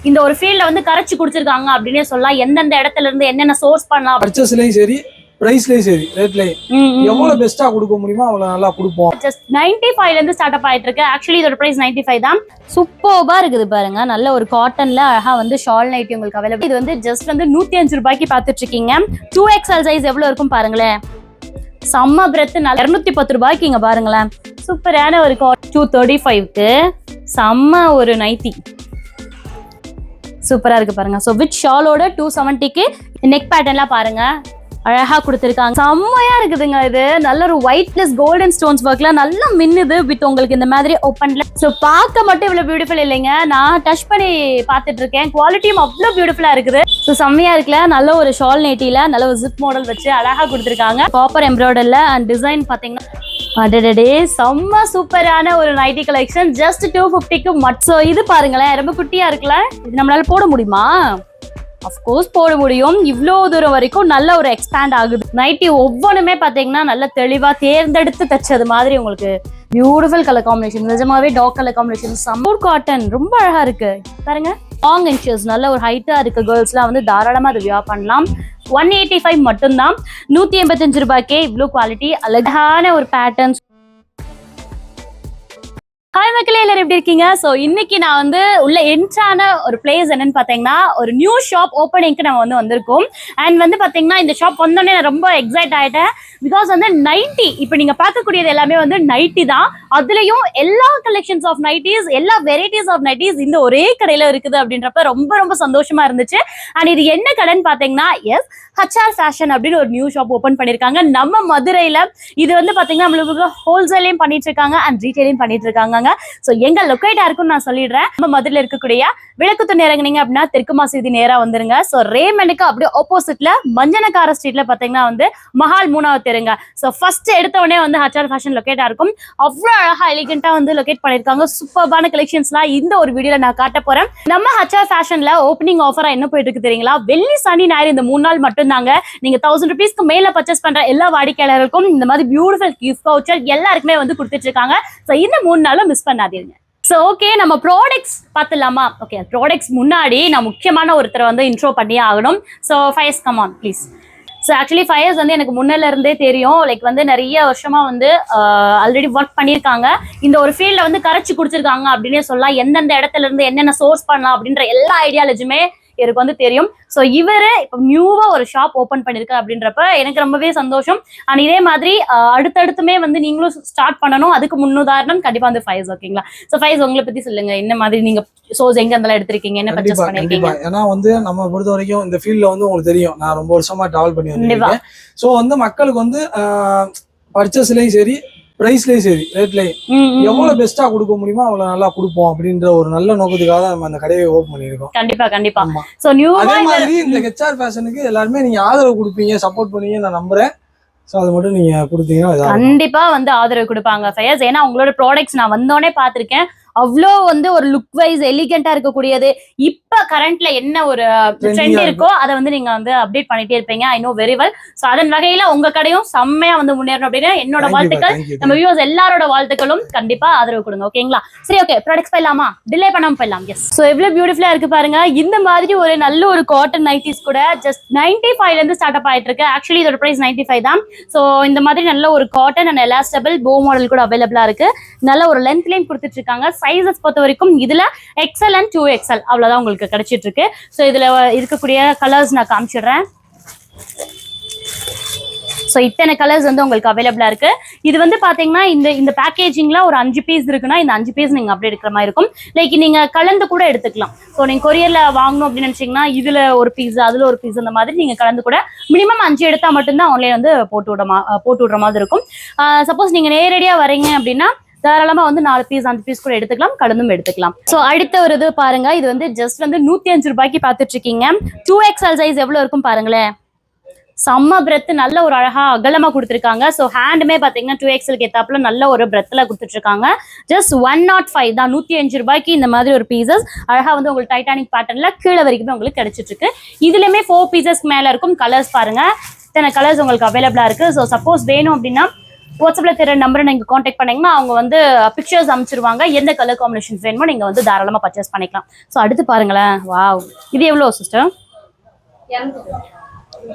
இந்த ஒரு ஃபீல்ட்ல வந்து கரைச்சு குடிச்சிருக்காங்க அப்படின்னே சொல்லலாம். எந்தெந்த இடத்துல இருந்து என்னென்ன சோர்ஸ் பண்ணலாம், பர்ச்சேஸ்லயும் சரி பிரைஸ்லயும் சரி ரேட்லயும் எவ்வளவு பெஸ்டா கொடுக்க முடியுமோ அவ்வளவு நல்லா கொடுப்போம். ஜஸ்ட் 95 ல இருந்து ஸ்டார்ட் அப் ஆயிட்டு இருக்கு. ஆக்சுவலி இதோட பிரைஸ் 95 தான். சூப்பர்பா இருக்குது பாருங்க. நல்ல ஒரு காட்டன்ல அழகா வந்து ஷால் நைட்டி உங்களுக்கு அவைலபிள். இது வந்து ஜஸ்ட் வந்து 105 ரூபாய்க்கு பாத்துட்டு இருக்கீங்க. 2XL சைஸ் எவ்வளவு இருக்கும் பாருங்களேன். செம்ம பிரெத். 210 ரூபாய்க்கு இங்க பாருங்களேன். சூப்பரான ஒரு 235க்கு செம்ம ஒரு நைட்டி சூப்பரா இருக்கு பாருங்க. ஸோ வித் ஷாலோட 270க்கு நெக் பேட்டர்ன்லாம் பாருங்க அழகா கொடுத்துருக்காங்க. செம்மையா இருக்குதுங்க. இது நல்ல ஒரு ஒயிட் பிளஸ் கோல்டன் ஸ்டோன்ஸ் ஒர்க்ல நல்லா மின்னுது வித் உங்களுக்கு இந்த மாதிரி ஓப்பன்ல. ஸோ பார்க்க மட்டும் இவ்வளவு பியூட்டிஃபுல் இல்லைங்க, நான் டச் பண்ணி பார்த்துட்டு இருக்கேன். குவாலிட்டியும் அவ்வளோ பியூட்டிஃபுல்லா இருக்குது. ஸோ செம்மையா இருக்குல்ல. நல்ல ஒரு ஷால் நைட்டில நல்ல ஒரு ஜிப் மாடல் வச்சு அழகா கொடுத்துருக்காங்க. காப்பர் எம்ப்ராய்டர்ல அண்ட் டிசைன் பாத்தீங்கன்னா அடடே செம்ம சூப்பரான ஒரு நைட்டி கலெக்ஷன். ஜஸ்ட் 250க்கு மட்டும். ஸோ இது பாருங்களேன், ரொம்ப குட்டியா இருக்குல்ல. இது நம்மளால போட முடியுமா? அஃப்கோர்ஸ் போட முடியும். இவ்வளோ தூரம் வரைக்கும் நல்ல ஒரு எக்ஸ்பேண்ட் ஆகுது. நைட்டி ஒவ்வொன்றுமே பார்த்தீங்கன்னா நல்ல தெளிவா தேர்ந்தெடுத்து தைச்சது மாதிரி உங்களுக்கு பியூட்டிஃபுல் கலர் காம்பினேஷன். நிஜமாவே dark colour combination. Summer cotton ரொம்ப அழகா இருக்கு பாருங்க. லாங் இன்ச்சஸ் நல்ல ஒரு ஹைட்டா இருக்க கேர்ள்ஸ்லாம் வந்து தாராளமா அதை வியா பண்ணலாம். 185 மட்டும்தான். 185 ரூபாய்க்கே இவ்வளோ குவாலிட்டி அழகான ஒரு பேட்டர்ன்ஸ். ஹாய் மக்களே, எல்லாரும் எப்படி இருக்கீங்க? ஸோ இன்னைக்கு நான் வந்து உள்ள என்ட்ரான ஒரு பிளேஸ் என்னன்னு பார்த்தீங்கன்னா ஒரு நியூ ஷாப் ஓப்பனிங்க்கு நம்ம வந்து வந்திருக்கோம். அண்ட் வந்து பார்த்தீங்கன்னா இந்த ஷாப் வந்தோடனே நான் ரொம்ப எக்ஸைட் ஆகிட்டேன். பிகாஸ் வந்து நைட்டி இப்போ நீங்கள் பார்க்கக்கூடியது எல்லாமே வந்து நைட்டி தான். அதுலேயும் எல்லா கலெக்ஷன்ஸ் ஆஃப் நைட்டிஸ், எல்லா வெரைட்டிஸ் ஆஃப் நைட்டிஸ் இந்த ஒரே கடையில் இருக்குது அப்படின்றப்ப ரொம்ப ரொம்ப சந்தோஷமா இருந்துச்சு. அண்ட் இது என்ன கடைன்னு பார்த்தீங்கன்னா எஸ் HR ஃபேஷன் அப்படின்னு ஒரு நியூ ஷாப் ஓப்பன் பண்ணியிருக்காங்க நம்ம மதுரையில். இது வந்து பார்த்தீங்கன்னா நம்மளுக்கு ஹோல்சேலையும் பண்ணிட்டு இருக்காங்க அண்ட் ரீட்டைலையும் பண்ணிட்டு இருக்காங்க. ஸோ எங்க லொக்கேட்டா இருக்குன்னு நான் சொல்லிடுறேன். நம்ம மதுரையில் இருக்கக்கூடிய விளக்குத்தூண் இறங்குனீங்க அப்படின்னா தெற்கு மாசீதி நேரா வந்துருங்க. ஸோ ரேமனுக்கு அப்படியே ஆப்போசிட்ல மஞ்சனக்கார ஸ்ட்ரீட்ல பாத்தீங்கன்னா வந்து மஹால் 3வது தெருங்க. ஸோ ஃபர்ஸ்ட் எடுத்த உடனே வந்து HR ஃபேஷன் லொக்கேட்டா இருக்கும். அவ்வளோ அழகா எலிகென்ட்டா வந்து லொக்கேட் பண்ணிருக்காங்க. சூப்பர்பான கலெக்ஷன்ஸ்லாம் இந்த ஒரு வீடியோல நான் காட்ட போறேன். நம்ம HR ஃபேஷன்ல ஓப்பனிங் ஆஃபரா என்ன போயிட்டு இருக்கு தெரியுங்களா? வெள்ளி சனி ஞாயிறு இந்த 3 நாள் மட்டும் தாங்க. நீங்க 1000 ரூபீஸ்க்கு மேல பர்ச்சேஸ் பண்ற எல்லா வாடிக்கையாளர்களுக்கும் இந்த மாதிரி பியூட்டிஃபுல் கிஃப்ட் வவுச்சர் எல்லாருக்குமே வந்து கொடுத்துட்டு இருக்காங்க. ஸோ இந்த 3 நாளும் மிஸ் பண்ணாதீங்க. ஸோ ஓகே, நம்ம ப்ராடக்ட்ஸ் பார்த்துலாமா? ஓகே, ப்ராடக்ட்ஸ் முன்னாடி நான் முக்கியமான ஒருத்தரை வந்து இன்ட்ரோ பண்ணியே ஆகணும். So fires come on please. So actually fires வந்து எனக்கு முன்னில இருந்தே தெரியும். லைக் வந்து நிறைய வருஷமா வந்து ஆல்ரெடி ஒர்க் பண்ணியிருக்காங்க. இந்த ஒரு ஃபீல்ட்ல வந்து கரைச்சி குடிச்சிருக்காங்க அப்படின்னே சொல்லலாம். எந்தெந்த இடத்துல இருந்து என்னென்ன சோர்ஸ் பண்ணலாம் அப்படின்ற எல்லா ஐடியாலஜியுமே எனக்கு வந்து தெரியும். ஸோ இவரு இப்போ நியூவா ஒரு ஷாப் ஓப்பன் பண்ணிருக்காரு அப்படின்றப்ப எனக்கு ரொம்பவே சந்தோஷம். அண்ட் இதே மாதிரி அடுத்தடுத்துமே வந்து நீங்களும் ஸ்டார்ட் பண்ணணும். அதுக்கு முன்னுதாரணம் கண்டிப்பா வந்து ஃபைஸ். ஓகேங்களா? ஸோ ஃபைஸ் உங்களை பத்தி சொல்லுங்க. என்ன மாதிரி நீங்க சோர்ஸ் எங்க இருந்தாலும் எடுத்திருக்கீங்க, என்ன பர்ச்சேஸ் பண்ணிருக்கீங்க? ஏன்னா வந்து நம்ம பொறுத்த வரைக்கும் இந்த ஃபீல்ட்ல வந்து உங்களுக்கு தெரியும், நான் ரொம்ப வருஷமா டிராவல் பண்ணி வந்திருக்கேன். ஸோ வந்து மக்களுக்கு வந்து பர்ச்சேஸ்லயும் சரி பிரைஸ்லயும் சரி ரேட்லயும் எவ்வளவு பெஸ்டா கொடுக்க முடியுமோ அவ்வளவு நல்லா கொடுப்போம் அப்படின்ற ஒரு நல்ல நோக்கத்துக்காக தான் நம்ம அந்த கடையை ஓப்பன் பண்ணிருக்கோம். கண்டிப்பா கண்டிப்பா. அதே மாதிரி இந்த HR ஃபேஷனுக்கு எல்லாருமே நீங்க ஆதரவு கொடுப்பீங்க, சப்போர்ட் பண்ணுவீங்க நான் நம்புறேன். ஸோ அது மட்டும் நீங்க கொடுத்தீங்கன்னா கண்டிப்பா வந்து ஆதரவு கொடுப்பாங்க ஃபயர்ஸ். ஏன்னா உங்களோட ப்ராடக்ட்ஸ் நான் வந்தோடனே பார்த்திருக்கேன். அவ்வளோ வந்து ஒரு லுக் வைஸ் எலிகென்ட்டா இருக்கக்கூடியது. இப்ப கரண்ட்ல என்ன ஒரு ட்ரெண்ட் இருக்கோ அதை வந்து நீங்க வந்து அப்டேட் பண்ணிட்டே இருப்பீங்க. I know very well. So அதன் வகையில உங்க கடையும் செம்மையா வந்து முன்னேறணும் அப்படின்னு என்னோட வாழ்த்துக்கள். நம்ம வியூவர்ஸ் எல்லாரோட வாழ்த்துக்களும். கண்டிப்பா ஆதரவு கொடுங்க. ஓகேங்களா? சரி, ஓகே, ப்ராடக்ட்ஸ் போயிடலாமா? டிலே பண்ணாம போயிடலாம். எஸ். ஸோ எவ்வளவு பியூட்டிஃபுல்லா இருக்கு பாருங்க. இந்த மாதிரி ஒரு நல்ல ஒரு காட்டன் நைட்டிஸ் கூட ஜஸ்ட் 95 ல இருந்து ஸ்டார்ட் அப் ஆயிட்டு இருக்கு. ஆக்சுவலி இதோட பிரைஸ் 95 தான். ஸோ இந்த மாதிரி நல்ல ஒரு காட்டன் அண்ட் எலாஸ்டபிள் போ மாடல் கூட அவைலபிளா இருக்கு. நல்ல ஒரு லென்த்லையும் கொடுத்துட்டு இருக்காங்க. சைஸஸ் பொறுத்த வரைக்கும் இதுல XL அண்ட் 2XL அவ்வளவுதான் உங்களுக்கு கிடைச்சிட்டு இருக்கு. ஸோ இதுல இருக்கக்கூடிய கலர்ஸ் நான் காமிச்சிடுறேன். ஸோ இத்தனை கலர்ஸ் வந்து உங்களுக்கு அவைலபிளா இருக்கு. இது வந்து பாத்தீங்கன்னா இந்த பேக்கேஜிங்ல ஒரு 5 பீஸ் இருக்குன்னா இந்த 5 பீஸ் நீங்க அப்படியே எடுக்கிற மாதிரி இருக்கும். லைக் நீங்க கலந்து கூட எடுத்துக்கலாம். ஸோ நீங்க கொரியர்ல வாங்கணும் அப்படின்னு நினைச்சீங்கன்னா இதுல ஒரு பீஸ் அதுல ஒரு பீஸ் அந்த மாதிரி நீங்க கலந்து கூட மினிமம் 5 எடுத்தா மட்டும்தான் ஆன்லைன் வந்து போட்டு விடுற மாதிரி இருக்கும். சப்போஸ் நீங்க நேரடியா வரீங்க அப்படின்னா தாராளமா வந்து 4 பீஸ் 5 பீஸ் கூட எடுத்துக்கலாம், கலந்தும் எடுத்துக்கலாம். ஸோ அடுத்த ஒரு இது பாருங்க. இது வந்து ஜஸ்ட் வந்து 105 ரூபாய்க்கு பார்த்துட்டு இருக்கீங்க. 2XL சைஸ் எவ்வளவு இருக்கும் பாருங்களேன். செம்ம பிரெத். நல்ல ஒரு அழகா அகலமா கொடுத்துருக்காங்க. ஸோ ஹேண்டுமே பாத்தீங்கன்னா 2XLக்கு ஏத்தாப்புல நல்ல ஒரு பிரெத்ல கொடுத்துட்டு இருக்காங்க. ஜஸ்ட் 105 தான். 105 ரூபாய்க்கு இந்த மாதிரி ஒரு பீசஸ் அழகா வந்து உங்களுக்கு டைட்டானிக் பேட்டர்ன்ல கீழே வரைக்குமே உங்களுக்கு கிடைச்சிட்டு இருக்கு. இதுலயுமே 4 பீசஸ் மேல இருக்கும். கலர்ஸ் பாருங்க, இத்தனை கலர்ஸ் உங்களுக்கு அவைலபிளா இருக்கு. ஸோ சப்போஸ் வேணும் அப்படின்னா வாட்ஸ்அப்ல தெரிய நம்பரை நீங்க காண்டாக்ட் பண்ணீங்கன்னா அவங்க வந்து பிக்சர்ஸ் அனுப்பிச்சிருவாங்க. எந்த கலர் காம்பினேஷன்ஸ் வேணுமோ நீங்க வந்து தாராளமா பர்ச்சேஸ் பண்ணிக்கலாம். ஸோ அடுத்து பாருங்களேன், வாவ், இது எவ்வளோ சிஸ்டர்?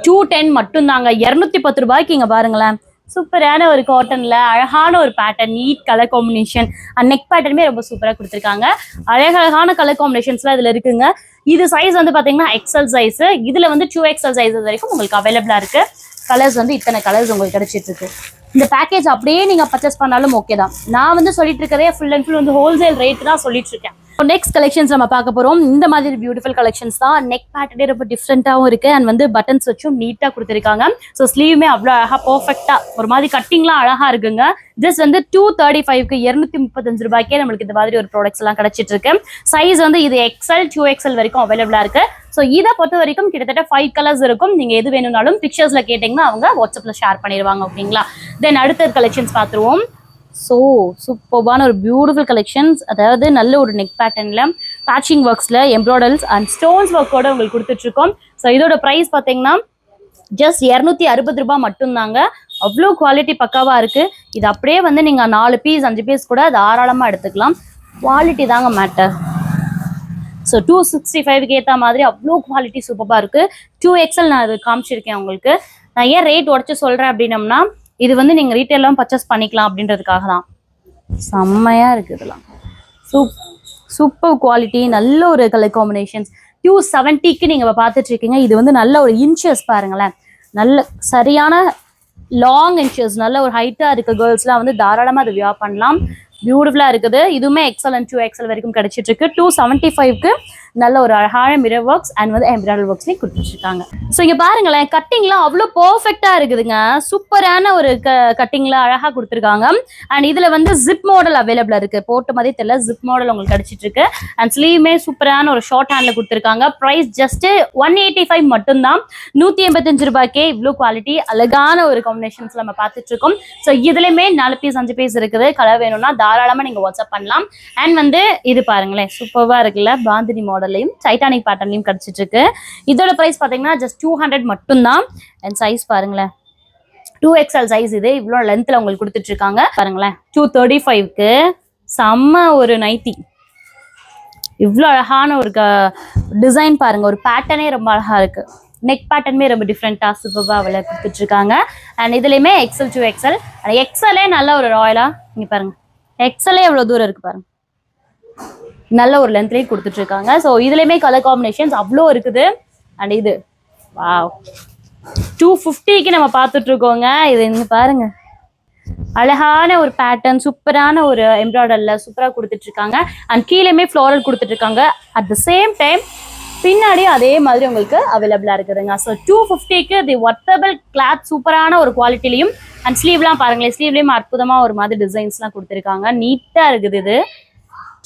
210 மட்டும் தாங்க, 210 ரூபாய்க்கு. இங்க பாருங்களேன், சூப்பரான ஒரு காட்டன்ல அழகான ஒரு pattern, neat colour combination and neck பேட்டர்னுமே ரொம்ப சூப்பரா கொடுத்துருக்காங்க. அழகழகான கலர் காம்பினேஷன்ஸ்லாம் இதுல இருக்குங்க. இது சைஸ் வந்து பாத்தீங்கன்னா எக்ஸல் சைஸ். இதுல வந்து 2XL சைஸ் வரைக்கும் உங்களுக்கு அவைலபிளா இருக்கு. கலர்ஸ் வந்து இத்தனை கலர்ஸ் உங்களுக்கு கிடைச்சிட்டு இருக்கு. இந்த பேக்கேஜ் அப்படியே நீங்க பர்ச்சேஸ் பண்ணாலும் ஓகே தான். நான் வந்து சொல்லிட்டு இருக்கதே ஃபுல் அண்ட் ஃபுல் வந்து ஹோல்சேல் ரேட் தான் சொல்லிட்டு இருக்கேன். நெக்ஸ்ட் கலெக்ஷன்ஸ் நம்ம பார்க்க போறோம். இந்த மாதிரி பியூட்டிஃபுல் கலெக்ஷன்ஸ் தான். நெக் பேட்டர்னே ரொம்ப டிஃப்ரெண்டாவும் இருக்கு அண்ட் வந்து பட்டன்ஸ் வச்சும் நீட்டா கொடுத்துருக்காங்க. ஸோ ஸ்லீவுமே அவ்வளோ அழகா பர்ஃபெக்டா ஒரு மாதிரி கட்டிங்லாம் அழகா இருக்குங்க. ஜஸ்ட் வந்து 235க்கு 235 ரூபாய்க்கே நம்மளுக்கு இந்த மாதிரி ஒரு ப்ராடக்ட்ஸ் எல்லாம் கிடைச்சிட்டு இருக்கு. சைஸ் வந்து இது XL 2XL வரைக்கும் அவைலபிளா இருக்கு. ஸோ இதை பொறுத்த வரைக்கும் கிட்டத்தட்ட 5 கலர்ஸ் இருக்கும். நீங்க எது வேணும்னாலும் பிக்சர்ஸ்ல கேட்டீங்கன்னா அவங்க வாட்ஸ்அப்ல ஷேர் பண்ணிடுவாங்க. ஓகேங்களா? தென் அடுத்த கலெக்ஷன்ஸ் பார்த்துருவோம். ஸோ சூப்பர்பான ஒரு பியூட்டிஃபுல் கலெக்ஷன்ஸ். அதாவது நல்ல ஒரு நெக் பேட்டர்ன்ல பேட்சிங் ஒர்க்ஸ்ல எம்ப்ராய்டரிஸ் அண்ட் ஸ்டோன்ஸ் ஒர்க்கோட உங்களுக்கு கொடுத்துட்டு இருக்கோம். ஸோ இதோட ப்ரைஸ் பார்த்தீங்கன்னா ஜஸ்ட் 260 ரூபாய் மட்டும்தாங்க. அவ்வளோ குவாலிட்டி பக்காவா இருக்கு. இது அப்படியே வந்து நீங்க 4 பீஸ் 5 பீஸ் கூட தாராளமா எடுத்துக்கலாம். குவாலிட்டி தாங்க மேட்டர். ஸோ 265க்கு ஏற்ற மாதிரி அவ்வளோ குவாலிட்டி சூப்பராக இருக்கு. 2XL நான் அது காமிச்சிருக்கேன் உங்களுக்கு. நான் ஏன் ரேட் உடச்சு சொல்றேன் அப்படின்னம்னா, இது வந்து நீங்க ரீட்டைலாம் பர்ச்சேஸ் பண்ணிக்கலாம் அப்படின்றதுக்காக தான். செம்மையா இருக்கு இதெல்லாம். சூப்பர் குவாலிட்டி, நல்ல ஒரு கலர் காம்பினேஷன்ஸ். 270க்கு நீங்க பார்த்துட்டு இருக்கீங்க. இது வந்து நல்ல ஒரு இன்ச்சஸ் பாருங்களேன், நல்ல சரியான லாங் இன்ச்சஸ், நல்ல ஒரு ஹைட்டா இருக்க கேர்ள்ஸ்லாம் வந்து தாராளமா அதை வியர் பண்ணலாம். பியூட்டிஃபுல்லா இருக்குது. இதுவுமே XL and 2XL வரைக்கும் கிடைச்சிட்டு இருக்கு. 275க்கு நல்ல ஒரு அழகான மிரர் ஒர்க்ஸ் அண்ட் வந்து எம்ப்ராய்டரி ஒர்க்ஸ்லையும் கொடுத்துருக்காங்க. ஸோ இங்க பாருங்களேன், கட்டிங்லாம் அவ்வளோ பர்ஃபெக்டா இருக்குதுங்க. சூப்பரான ஒரு கட்டிங்ல அழகா கொடுத்துருக்காங்க. அண்ட் இதுல வந்து ஜிப் மாடல் அவைலபிளா இருக்கு. போட்ட மாதிரி தெரியல, ஜிப் மாடல் உங்களுக்கு கிடைச்சிட்டு இருக்கு. அண்ட் ஸ்லீவுமே சூப்பரான ஒரு ஷார்ட் ஹேண்ட்ல கொடுத்துருக்காங்க. ப்ரைஸ் ஜஸ்ட் 185 மட்டும்தான். 185 ரூபாய்க்கே இவ்வளோ குவாலிட்டி அழகான ஒரு காம்பினேஷன்ஸ் நம்ம பார்த்துட்டு இருக்கோம். ஸோ இதுலயுமே 4 பீஸ் 5 பீஸ் இருக்குது. கலர் வேணும்னா தாராளமா நீங்க வாட்ஸ்அப் பண்ணலாம். அண்ட் வந்து இது பாருங்களேன், சூப்பர்வா இருக்குல்ல, பாந்தினி மாடல்லையும் டைட்டானிக் பேட்டர்ன்லையும் கிடைச்சிட்டு இருக்கு. இதோட பிரைஸ் பாத்தீங்கன்னா ஜஸ்ட் 200 மட்டும்தான். அண்ட் சைஸ் பாருங்களேன், 2XL சைஸ். இது இவ்வளோ லென்த்ல உங்களுக்கு கொடுத்துட்டு இருக்காங்க பாருங்களேன். 235க்கு செம்ம ஒரு நைட்டி. இவ்வளோ அழகான ஒரு டிசைன் பாருங்க, ஒரு பேட்டர்னே ரொம்ப அழகா இருக்கு. நெக் பேட்டர்னுமே ரொம்ப டிஃப்ரெண்டா சூப்பர்வா அவளை கொடுத்துட்டு இருக்காங்க. அண்ட் இதுலயுமே XL 2XL. XLே நல்ல ஒரு ராயலா இங்க பாருங்க. XLே எவ்வளவு தூரம் இருக்கு பாருங்க, நல்ல ஒரு லென்த்லேயே கொடுத்துட்டு இருக்காங்க. ஸோ இதுலயுமே கலர் காம்பினேஷன்ஸ் அவ்வளோ இருக்குது. அண்ட் இது வாவ் 250க்கு நம்ம பார்த்துட்டு இருக்கோங்க. இது இங்க பாருங்க, அழகான ஒரு பேட்டர்ன், சூப்பரான ஒரு எம்ப்ராய்டரில் சூப்பராக கொடுத்துட்டு இருக்காங்க. அண்ட் கீழேயுமே ஃப்ளோரல் கொடுத்துட்டு இருக்காங்க. அட் த சேம் டைம் பின்னாடி அதே மாதிரி உங்களுக்கு அவைலபிளா இருக்குதுங்க. ஸோ 250க்கு தி ஒர்த்தபிள் கிளாத், சூப்பரான ஒரு குவாலிட்டிலையும். அண்ட் ஸ்லீவ்லாம் பாருங்களேன், ஸ்லீவ்லேயும் அற்புதமா ஒரு மாதிரி டிசைன்ஸ்லாம் கொடுத்துருக்காங்க. நீட்டா இருக்குது. இது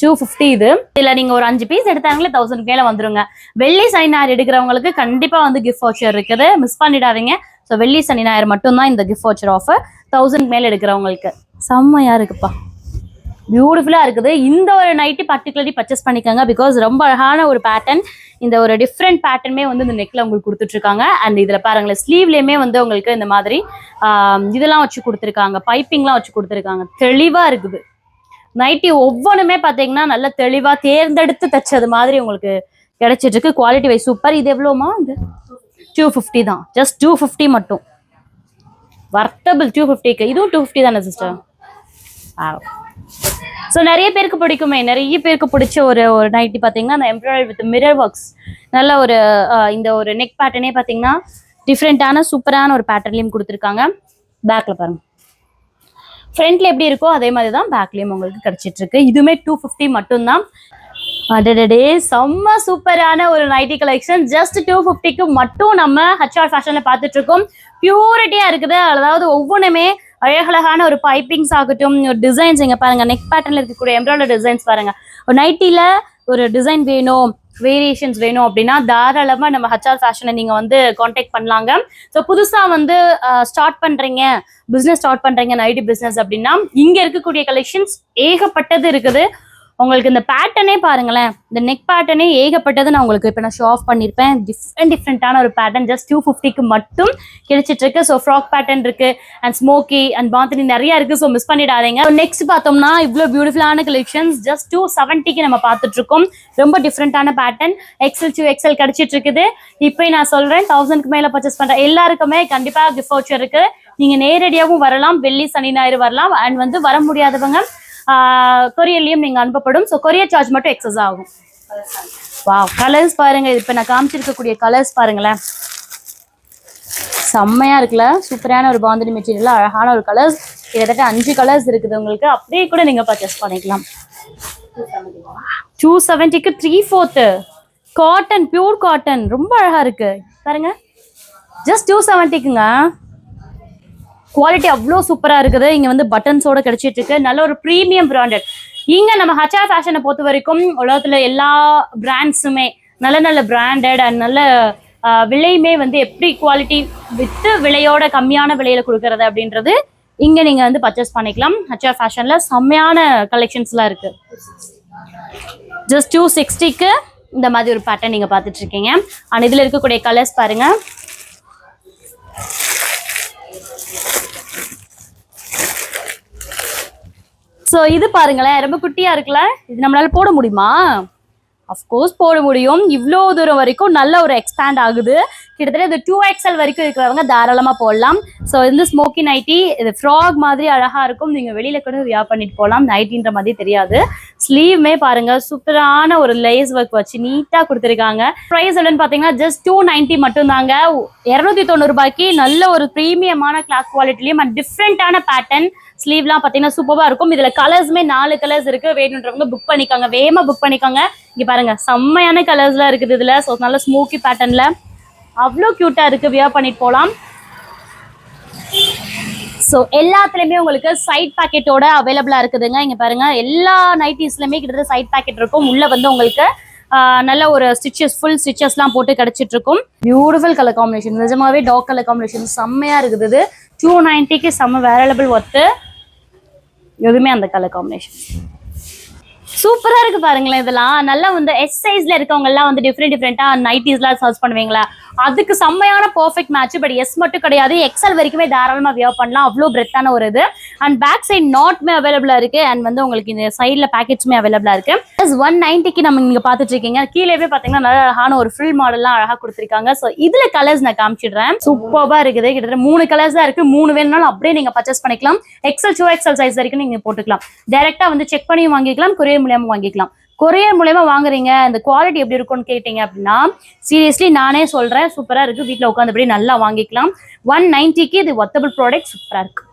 250. இதுல நீங்க ஒரு 5 பீஸ் எடுத்தாங்களே 1000 மேல வந்துருங்க. வெள்ளி சனி ஞாயிறு எடுக்கிறவங்களுக்கு கண்டிப்பா வந்து கிஃப்ட் வவுச்சர் இருக்குது, மிஸ் பண்ணிடாதீங்க. ஸோ வெள்ளி சனி ஞாயிறு மட்டும்தான் இந்த கிஃப்ட் வவுச்சர் ஆஃபர். 1000 மேல எடுக்கிறவங்களுக்கு செம்மையா இருக்குப்பா, பியூட்டிஃபுல்லா இருக்குது. இந்த ஒரு நைட்டி பர்டிகுலர்லி பர்ச்சேஸ் பண்ணிக்கோங்க. பிகாஸ் ரொம்ப அழகான ஒரு பேட்டர்ன். இந்த ஒரு டிஃப்ரெண்ட் பேட்டர்னுமே வந்து இந்த நெக்ல உங்களுக்கு கொடுத்துட்டு இருக்காங்க. அண்ட் இதுல பாருங்களேன், ஸ்லீவ்லயுமே வந்து உங்களுக்கு இந்த மாதிரி இதெல்லாம் வச்சு கொடுத்துருக்காங்க, பைப்பிங்லாம் வச்சு கொடுத்துருக்காங்க. தெளிவா இருக்குது நைட்டி. ஒவ்வொன்றுமே பார்த்தீங்கன்னா நல்ல தெளிவா தேர்ந்தெடுத்து தைச்சது மாதிரி உங்களுக்கு கிடைச்சிட்டு இருக்கு. Quality wise super. இது எவ்வளோமா? இது 250 தான். ஜஸ்ட் 250 மட்டும். வர்த்தபிள் 250க்கு. இதுவும் 250 தானே சிஸ்டர்? ஸோ நிறைய பேருக்கு பிடிக்குமே, நிறைய பேருக்கு பிடிச்ச ஒரு நைட்டி பார்த்தீங்கன்னா அந்த எம்ப்ராய்டரி வித் மிரர் ஒர்க்ஸ். நல்ல ஒரு இந்த ஒரு நெக் பேட்டர்னே பார்த்தீங்கன்னா டிஃப்ரெண்டான சூப்பரான ஒரு பேட்டர்ன்லையும் கொடுத்துருக்காங்க. பேக்கில் பாருங்க, ஃப்ரண்ட்ல எப்படி இருக்கோ அதே மாதிரி தான் பேக்லேயும் உங்களுக்கு கிடைச்சிட்டு இருக்கு. இதுவுமே 250 மட்டும்தான். அடடே, செம்ம சூப்பரான ஒரு நைட்டி கலெக்ஷன். ஜஸ்ட் 250க்கு மட்டும் நம்ம HR ஃபேஷன்ல பார்த்துட்டு இருக்கோம். பியூரிட்டியா இருக்குது. அதாவது ஒவ்வொன்றுமே அழகழகான ஒரு பைப்பிங்ஸ் ஆகட்டும், ஒரு டிசைன்ஸ் இங்க பாருங்க, நெக் பேட்டர்ன்ல இருக்கக்கூடிய எம்ப்ராய்டரி டிசைன்ஸ் பாருங்க. ஒரு நைட்டில ஒரு டிசைன் வேணும், வேரியேஷன்ஸ் வேணும் அப்படின்னா தாராளமா நம்ம HR ஃபேஷனை நீங்க வந்து காண்டாக்ட் பண்ணலாங்க. ஸோ புதுசா வந்து ஸ்டார்ட் பண்றீங்க, பிசினஸ் ஸ்டார்ட் பண்றீங்க, நைட்டி பிசினஸ் அப்படின்னா இங்க இருக்கக்கூடிய கலெக்ஷன்ஸ் ஏகப்பட்டது இருக்குது. உங்களுக்கு இந்த பேட்டர்னே பாருங்களேன், இந்த நெக் பேட்டர்னே ஏகப்பட்டது நான் உங்களுக்கு இப்போ நான் ஷோ ஆஃப் பண்ணியிருப்பேன். டிஃப்ரெண்டான ஒரு பேட்டர்ன் ஜஸ்ட் 250க்கு மட்டும் கிடைச்சிட்டு இருக்கு. ஸோ ஃப்ராக் பேட்டர்ன் இருக்கு அண்ட் ஸ்மோக்கி அண்ட் பாந்தினி நிறைய இருக்கு. ஸோ மிஸ் பண்ணிடாதீங்க. நெக்ஸ்ட் பார்த்தோம்னா இவ்வளோ பியூட்டிஃபுல்லான கலெக்ஷன்ஸ் ஜஸ்ட் 270க்கு நம்ம பார்த்துட்டு இருக்கோம். ரொம்ப டிஃப்ரெண்டான பேட்டர்ன் XL 2XL கிடைச்சிட்டு இருக்குது. இப்போ நான் சொல்றேன் 1000க்கு மேல பர்ச்சேஸ் பண்ற எல்லாருக்குமே கண்டிப்பா கிஃப்ட் வவுச்சர் இருக்கு. நீங்க நேரடியாகவும் வரலாம், வெள்ளி சனி ஞாயிறு வரலாம். அண்ட் வந்து வர முடியாதவங்க கொரியர்லயும் நீங்க அனுப்பப்படும். ஸோ கொரியர் சார்ஜ் மட்டும் எக்ஸஸ் ஆகும். வாவ், கலர்ஸ் பாருங்க. இப்போ நான் காமிச்சிருக்கக்கூடிய கலர்ஸ் பாருங்களேன், செம்மையா இருக்குல்ல. சூப்பரான ஒரு பாந்தினி மெட்டீரியல், அழகான ஒரு கலர்ஸ். கிட்டத்தட்ட 5 கலர்ஸ் இருக்குது உங்களுக்கு. அப்படியே கூட நீங்க பர்ச்சேஸ் பண்ணிக்கலாம். 270க்கு 3/4 காட்டன், பியூர் காட்டன், ரொம்ப அழகா இருக்கு பாருங்க. ஜஸ்ட் 270க்குங்க. குவாலிட்டி அவ்வளோ சூப்பராக இருக்குது. இங்கே வந்து பட்டன்ஸோட கிடைச்சிட்டு இருக்கு. நல்ல ஒரு ப்ரீமியம் பிராண்டட். இங்கே நம்ம HR ஃபேஷனை பொறுத்த வரைக்கும் உலகத்தில் எல்லா பிராண்ட்ஸுமே நல்ல நல்ல பிராண்டட் அண்ட் நல்ல விலையுமே வந்து எப்படி குவாலிட்டி வித்து விலையோட கம்மியான விலையில கொடுக்கறது அப்படின்றது இங்கே நீங்கள் வந்து பர்ச்சேஸ் பண்ணிக்கலாம். HR ஃபேஷனில் செம்மையான கலெக்ஷன்ஸ்லாம் இருக்கு. ஜஸ்ட் 260க்கு இந்த மாதிரி ஒரு பேட்டர்ன் நீங்கள் பார்த்துட்டு இருக்கீங்க. அண்ட் இதில் இருக்கக்கூடிய கலர்ஸ் பாருங்க. ஸோ இது பாருங்களேன், ரொம்ப குட்டியா இருக்குல்ல. இது நம்மளால போட முடியுமா? அஃப்கோர்ஸ் போட முடியும். இவ்வளோ தூரம் வரைக்கும் நல்ல ஒரு எக்ஸ்பேண்ட் ஆகுது. கிட்டத்தட்ட இது 2XL வரைக்கும் இருக்கிறவங்க தாராளமாக போடலாம். ஸோ இந்த ஸ்மோக்கி நைட்டி, இது ஃப்ராக் மாதிரி அழகா இருக்கும். நீங்க வெளியில கூட வியர் பண்ணிட்டு போகலாம். நைட்டின்ற மாதிரி தெரியாது. ஸ்லீவ்மே பாருங்க, சூப்பரான ஒரு லேஸ் ஒர்க் வச்சு நீட்டா கொடுத்துருக்காங்க. ப்ரைஸ் எவ்வளோன்னு பார்த்தீங்கன்னா ஜஸ்ட் 290 மட்டும் தாங்க. 290 ரூபாய்க்கு நல்ல ஒரு ப்ரீமியமான கிளாஸ் குவாலிட்டிலையும் அண்ட் டிஃப்ரெண்டான பேட்டர்ன். ஸ்லீவ்லாம் பார்த்தீங்கன்னா சூப்பராக இருக்கும். இதுல கலர்ஸ்மே 4 கலர்ஸ் இருக்கு. வேணுன்றவங்க புக் பண்ணிக்கோங்க, வேகமா புக் பண்ணிக்கோங்க. இங்க பாருங்க, செம்மையான கலர்ஸ்லாம் இருக்குது இதுல. ஸோ நல்ல ஸ்மோக்கி பேட்டர்ன்ல அவ்வளோ கியூட்டா இருக்கு. வியர் பண்ணிட்டு போகலாம். ஸோ எல்லாத்துலயுமே உங்களுக்கு சைட் பாக்கெட்டோட அவைலபிளா இருக்குதுங்க. இங்க பாருங்க, எல்லா நைட்டிஸ்லயுமே கிட்டத்தட்ட சைட் பாக்கெட் இருக்கும். உள்ள வந்து உங்களுக்கு நல்ல ஒரு ஸ்டிச்சஸ், ஃபுல் ஸ்டிச்சஸ்லாம் போட்டு கிடைச்சிட்டு இருக்கும். பியூட்டிஃபுல் கலர் காம்பினேஷன், நிஜமாவே டார்க் கலர் காம்பினேஷன் செம்மையா இருக்குது. இது 290க்கு செம்ம வேரலபிள் ஒர்த்து. எதுவுமே அந்த கலர் காம்பினேஷன் சூப்பரா இருக்கு பாருங்களேன். இதெல்லாம் நல்லா வந்து எஸ் சைஸ்ல இருக்கவங்க எல்லாம் வந்து டிஃப்ரெண்டா நைட்டிஸ்லாம் சர்ச் பண்ணுவீங்களா, அதுக்கு செம்மையான பர்ஃபெக்ட் மேட்ச். பட் எஸ் மட்டும் கிடையாது, XL வரைக்குமே தாராளமா வியர் பண்ணலாம். அவ்வளோ பிரெத்தான ஒரு இது. அண்ட் பேக் சைட் நாட்மே அவைலபிளா இருக்கு. அண்ட் வந்து உங்களுக்கு இந்த சைட்ல பேக்கெட்ஸுமே அவைலபிளா இருக்கு. 190க்கு நம்ம நீங்க பாத்துட்டு இருக்கீங்க. கீழே பாத்தீங்கன்னா நல்ல அழகான ஒரு ஃபில் மாடல்லாம் அழகா கொடுத்துருக்காங்க. ஸோ இதுல கலர்ஸ் நான் காமிச்சிடுறேன். சூப்பரா இருக்குது. கிட்டத்தட்ட 3 கலர்ஸ் தான் இருக்கு. 3 வேணும்னாலும் அப்படியே நீங்க பர்ச்சேஸ் பண்ணிக்கலாம். XL 2XL சைஸ் வரைக்கும் நீங்க போட்டுக்கலாம். டைரக்டா வந்து செக் பண்ணி வாங்கிக்கலாம், கொரியர் மூலியமா வாங்கிக்கலாம். கொரியர் மூலமா வாங்குறீங்க, இந்த குவாலிட்டி எப்படி இருக்கும்னு கேட்டீங்க அப்படின்னா சீரியஸ்லி நானே சொல்றேன், சூப்பரா இருக்கு. வீட்டில் உட்காந்துபடி நல்லா வாங்கிக்கலாம். 190க்கு இது ஒர்த்தபிள் ப்ராடக்ட், சூப்பரா இருக்கு.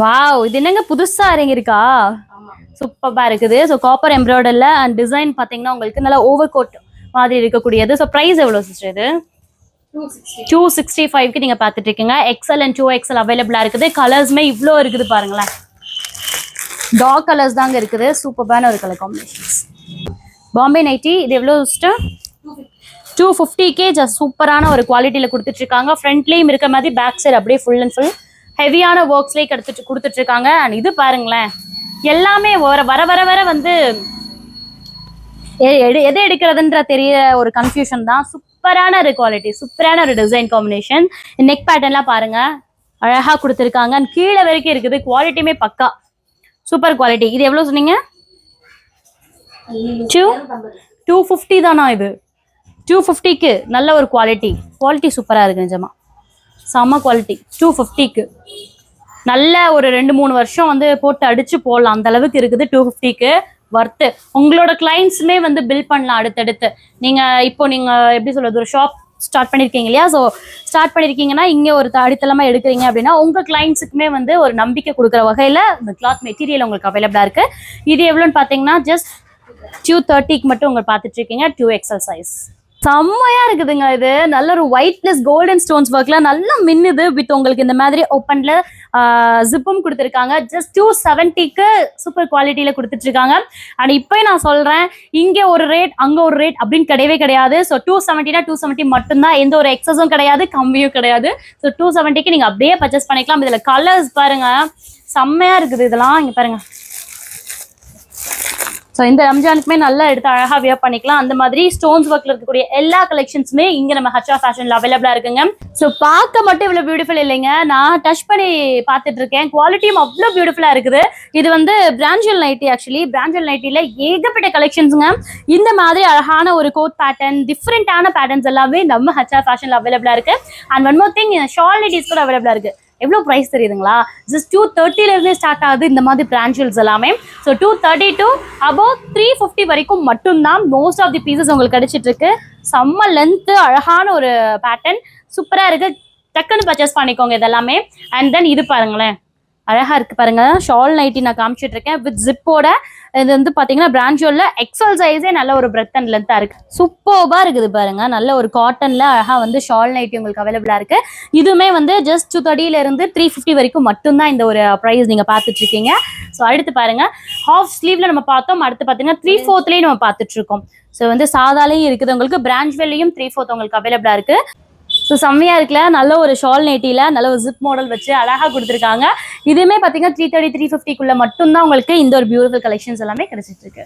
வாவ், இது என்னங்க புதுசா இறங்கிருக்கா, சூப்பரா இருக்குது. ஸோ காப்பர் எம்ப்ராய்டர்ல அண்ட் டிசைன் பாத்தீங்கன்னா உங்களுக்கு நல்லா ஓவர் கோட் மாதிரி இருக்கக்கூடியது. ஸோ பிரைஸ் எவ்வளவு சிஸ்டர்? இது 265க்கு நீங்க பாத்துட்டு இருக்கீங்க. XL அண்ட் 2XL அவைலபிளா இருக்குது. கலர்ஸ்மே இவ்வளோ இருக்குது பாருங்களேன். டார்க் கலர்ஸ் தாங்க இருக்குது. சூப்பரான ஒரு கலர் காம்பினேஷன்ஸ். பாம்பே நைட்டி இது எவ்வளோ சிஸ்டர்? 250க்கே ஜஸ்ட் சூப்பரான ஒரு குவாலிட்டியில கொடுத்துட்டு இருக்காங்க. ஃப்ரண்ட்லேயும் இருக்க மாதிரி பேக் சைடு அப்படியே ஃபுல் அண்ட் ஃபுல் ஹெவியான ஒர்க்ஸ்லேயே கொடுத்துட்டு இருக்காங்க. அண்ட் இது பாருங்களேன், எல்லாமே வர வர வர வந்து எதை எடுக்கிறதுன்ற தெரிய ஒரு கன்ஃபியூஷன் தான். சூப்பரான ஒரு குவாலிட்டி, சூப்பரான ஒரு டிசைன் காம்பினேஷன். நெக் பேட்டர்ன்லாம் பாருங்க, அழகா கொடுத்துருக்காங்க. அண்ட் கீழே வரைக்கும் இருக்குது. குவாலிட்டியுமே பக்கா சூப்பர் குவாலிட்டி. இது எவ்வளோ சொன்னீங்க? 250 தானா? இது 250க்கு நல்ல ஒரு குவாலிட்டி சூப்பராக இருக்கு. நிஜமா செம்ம குவாலிட்டி. 250க்கு நல்ல ஒரு 2-3 வருஷம் வந்து போட்டு அடிச்சு போடலாம், அந்த அளவுக்கு இருக்குது. 250க்கு வர்த்து. உங்களோட கிளைண்ட்ஸுமே வந்து பில் பண்ணலாம் அடுத்தடுத்து. இப்போ நீங்க எப்படி சொல்றது, ஒரு ஷாப் ஸ்டார்ட் பண்ணிருக்கீங்க இல்லையா? ஸோ ஸ்டார்ட் பண்ணிருக்கீங்கன்னா இங்கே ஒரு அடித்தளமா எடுக்கிறீங்க அப்படின்னா உங்க கிளைண்ட்ஸுக்குமே வந்து ஒரு நம்பிக்கை கொடுக்குற வகையில இந்த கிளாத் மெட்டீரியல் உங்களுக்கு அவைலபிளா இருக்கு. இது எவ்வளோன்னு பாத்தீங்கன்னா ஜஸ்ட் 230க்கு மட்டும் உங்களுக்கு பார்த்துட்டு இருக்கீங்க. 2XL size. செம்மையா இருக்குதுங்க. இது நல்ல ஒரு ஒயிட் பிளஸ் கோல்டன் ஸ்டோன்ஸ் ஒர்க்ல நல்லா மின்னுது. வித் உங்களுக்கு இந்த மாதிரி ஓப்பன்ல ஜிப்பும் கொடுத்துருக்காங்க. ஜஸ்ட் 270க்கு சூப்பர் குவாலிட்டியில கொடுத்துட்டு இருக்காங்க. அண்ட் இப்போ நான் சொல்றேன், இங்க ஒரு ரேட் அங்க ஒரு ரேட் அப்படின்னு கிடையவே கிடையாது. ஸோ 270னா 270 மட்டும்தான், எந்த ஒரு எக்ஸஸும் கிடையாது, கம்மியும் கிடையாது. ஸோ 270க்கு நீங்க அப்படியே பர்ச்சேஸ் பண்ணிக்கலாம். இதுல கலர்ஸ் பாருங்க, செம்மையா இருக்குது. இதெல்லாம் இங்க பாருங்க, ஸோ இந்த ரம்ஜானுக்குமே நல்லா எடுத்து அழகா வியர் பண்ணிக்கலாம். அந்த மாதிரி ஸ்டோன்ஸ் ஒர்க்ல இருக்கக்கூடிய எல்லா கலெக்ஷன்ஸுமே இங்க நம்ம ஹச்சா ஃபேஷன்ல அவைலபிளா இருக்குங்க. ஸோ பார்க்க மட்டும் இவ்வளவு பியூட்டிஃபுல் இல்லைங்க, நான் டச் பண்ணி பார்த்துட்டு இருக்கேன். குவாலிட்டியும் அவ்வளோ பியூட்டிஃபுல்லா இருக்குது. இது வந்து பிராஞ்சல் நைட்டி. ஆக்சுவலி பிராஞ்சல் நைட்டில ஏகப்பட்ட கலெக்ஷன்ஸுங்க. இந்த மாதிரி அழகான ஒரு கோட் பேட்டர்ன், டிஃப்ரெண்டான பேட்டர்ன்ஸ் எல்லாமே நம்ம ஹச்சா ஃபேஷன்ல அவைலபிளா இருக்கு. And one more thing, shawl nighties கூட அவைலபிளா இருக்கு. எவ்வளோ ப்ரைஸ் தெரியுதுங்களா? ஜஸ்ட் 230 ஸ்டார்ட் ஆகுது இந்த மாதிரி பிரான்ச்சல்ஸ் எல்லாமே. ஸோ 230 to above 350 வரைக்கும் மட்டும்தான் மோஸ்ட் ஆஃப் தி பீசஸ் உங்களுக்கு கிடைச்சிட்டு இருக்கு. செம்ம லென்த்து, அழகான ஒரு பேட்டர்ன், சூப்பராக இருக்கு. டக்குன்னு பர்ச்சேஸ் பண்ணிக்கோங்க இதெல்லாமே. அண்ட் தென் இது பாருங்களேன், அழகா இருக்கு பாருங்க. ஷால் நைட்டி நான் காமிச்சிட்டு இருக்கேன் வித் ஜிப்போட. இது வந்து பாத்தீங்கன்னா பிரான்ச்சோல்ல எக்ஸல் சைஸே நல்ல ஒரு பிரெத் அண்ட் லென்த்தா இருக்கு. சூப்பர்பா இருக்குது பாருங்க. நல்ல ஒரு காட்டன்ல அழகா வந்து ஷால் நைட்டி உங்களுக்கு அவைலபிளா இருக்கு. இதுவுமே வந்து ஜஸ்ட் 230 இருந்து 350 வரைக்கும் மட்டும்தான் இந்த ஒரு ப்ரைஸ் நீங்க பாத்துட்டு இருக்கீங்க. ஸோ அடுத்து பாருங்க, ஹாஃப் ஸ்லீவ்ல நம்ம பார்த்தோம். அடுத்து பாத்தீங்கன்னா 3/4 நம்ம பார்த்துட்டு இருக்கோம். ஸோ வந்து சாதாலையும் இருக்குது உங்களுக்கு, பிரான்ச் வெல்லையும் 3/4 உங்களுக்கு அவைலபிளா இருக்கு. ஸோ செம்மையா இருக்குல்ல, நல்ல ஒரு ஷால் நைட்டில நல்ல ஒரு ஜிப் மாடல் வச்சு அழகா கொடுத்துருக்காங்க. இதுவுமே பாத்தீங்கன்னா 330 350 மட்டும்தான் உங்களுக்கு இந்த ஒரு பியூட்டிஃபுல் கலெக்ஷன்ஸ் எல்லாமே கிடைச்சிட்டு இருக்கு.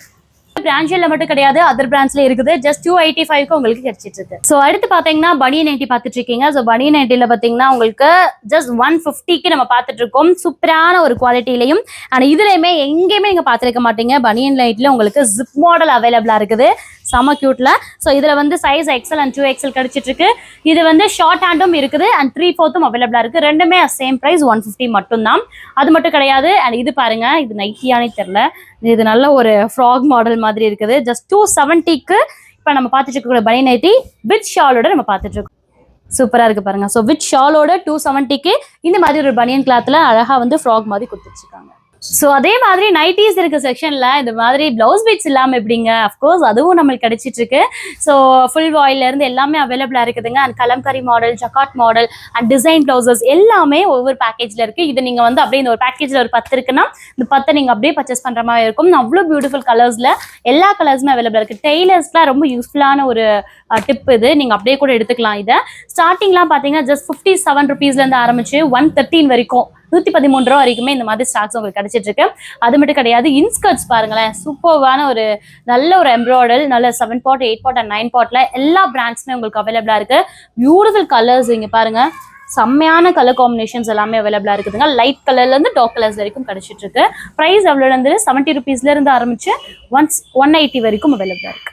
பிரான்ச்ல மட்டும் கிடையாது, அதர் பிரான்ச்ல இருக்குது. ஜஸ்ட் 285 உங்களுக்கு கிடைச்சிட்டு இருக்கு. ஸோ அடுத்து பாத்தீங்கன்னா பனியன் நைட்டி பார்த்துட்டு இருக்கீங்க. ஸோ பனியன் நைட்டில பாத்தீங்கன்னா உங்களுக்கு ஜஸ்ட் 150 நம்ம பார்த்துட்டு இருக்கோம். சூப்பரான ஒரு குவாலிட்டிலையும். ஆனா இதுலயுமே எங்கேயுமே நீங்க பார்த்துருக்க மாட்டீங்க. பனியன் நைட்ல உங்களுக்கு ஜிப் மாடல் அவைலபிளா இருக்குது. செம கியூட்ல. ஸோ இதுல வந்து சைஸ் XL அண்ட் 2XL கிடைச்சிட்டு இருக்கு. இது வந்து ஷார்ட் ஹேண்டும் இருக்குது அண்ட் 3/4 அவைலபிளா இருக்கு. ரெண்டுமே சேம் பிரைஸ் 150 மட்டும்தான். அது மட்டும் கிடையாது. அண்ட் இது பாருங்க, இது நைட்டியானே தெரியல, இது நல்ல ஒரு ஃப்ராக் மாடல் மாதிரி இருக்குது. ஜஸ்ட் 270க்கு இப்ப நம்ம பார்த்துட்டு இருக்கக்கூடிய பனியன் நைட்டி வித் ஷாலோட நம்ம பார்த்துட்டு இருக்கோம். சூப்பரா இருக்கு பாருங்க. ஸோ வித் ஷாலோட 270க்கு இந்த மாதிரி ஒரு பனியன் கிளாத்ல அழகா வந்து ஃப்ராக் மாதிரி கொடுத்துருக்காங்க. ஸோ அதே மாதிரி நைட்டிஸ் இருக்க செக்ஷன்ல இந்த மாதிரி பிளவுஸ் பீட்ஸ் இல்லாமல் எப்படிங்க? அஃப்கோர்ஸ் அதுவும் நம்மளுக்கு கிடைச்சிட்டு இருக்கு. ஸோ ஃபுல் வாயில இருந்து எல்லாமே அவைலபிளா இருக்குதுங்க. And kalamkari model, jacquard model and design blouses எல்லாமே ஒவ்வொரு பேக்கேஜ்ல இருக்கு. இது நீங்க வந்து அப்படியே இந்த ஒரு பேக்கேஜ்ல ஒரு 10 இருக்குன்னா இந்த 10 நீங்க அப்படியே பர்ச்சேஸ் பண்ற மாதிரி இருக்கும். அவ்வளோ பியூட்டிஃபுல் கலர்ஸ்ல எல்லா கலர்ஸுமே அவைலபிளா இருக்கு. டெய்லர்ஸ்க்குலாம் ரொம்ப யூஸ்ஃபுல்லான ஒரு டிப் இது. நீங்க அப்படியே கூட எடுத்துக்கலாம். இதை ஸ்டார்டிங்லாம் பாத்தீங்கன்னா ஜஸ்ட் 57 ருபீஸ்ல இருந்து ஆரம்பிச்சு 113 வரைக்கும் 113 ரூபா வரைக்குமே இந்த மாதிரி ஸ்டாக்ஸ் உங்களுக்கு கிடைச்சிட்டு இருக்கு. அது மட்டும் கிடையாது, இன்ஸ்கர்ட்ஸ் பாருங்களேன், சூப்பர்வான ஒரு நல்ல ஒரு எம்ப்ராய்டரி, நல்ல 7 pot 8 pot அண்ட் 9 potல எல்லா பிராண்ட்ஸ்மே உங்களுக்கு அவைலபிளா இருக்கு. பியூட்டிஃபுல் கலர்ஸ் இங்க பாருங்க, செம்மையான கலர் காம்பினேஷன்ஸ் எல்லாமே அவைலபிளா இருக்குதுங்க. லைட் கலர்ல இருந்து டார்க் கலர்ஸ் வரைக்கும் கிடைச்சிட்டு இருக்கு. பிரைஸ் எவ்வளோ இருந்து 70 ருபீஸ்ல இருந்து ஆரம்பிச்சு 180 வரைக்கும் அவைலபிளா இருக்கு.